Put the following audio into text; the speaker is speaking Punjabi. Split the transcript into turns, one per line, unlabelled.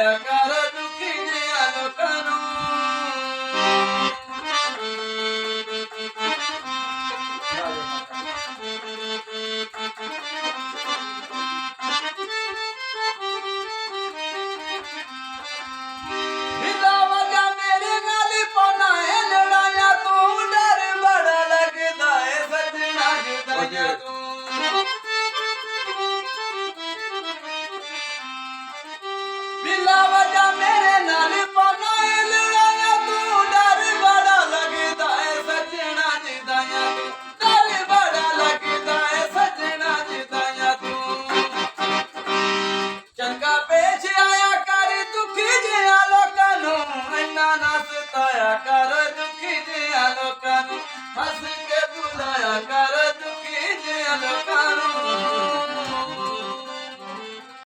ਸਤਾਇਆ ਕਰ ਦੁਖੀ ਜਿਹਾ ਲੋਕਾਂ ਨੂੰ। ਬਿਲਾ ਵਜਾ ਮੇਰੇ ਨਾਲ ਪਾਣਾ ਏ ਲੜਾਈਆਂ ਤੂੰ ਡਰ ਬੜਾ ਲੱਗਦਾ ਏ ਸੱਜਣਾ ਜਿਦਾਇਆ ਤੂੰ ਡਰ ਬੜਾ ਲੱਗਦਾ ਏ ਸੱਜਣਾ ਜਿਦਾਇਆ ਤੂੰ। ਚੰਗਾ ਪੇਸ਼ ਆਇਆ ਕਰ ਦੁਖੀ ਜਿਹਾ ਲੋਕਾਂ ਨੂੰ ਇੰਨਾ ਨਾ ਸਤਾਇਆ ਕਰ ਦੁਖੀ ਜਿਹਾ ਲੋਕਾਂ ਨੂੰ ਹੱਸ ਕੇ ਬੁਲਾਇਆ ਕਰ ਦੁਖੀ ਜਿਹਾ ਲੋਕਾਂ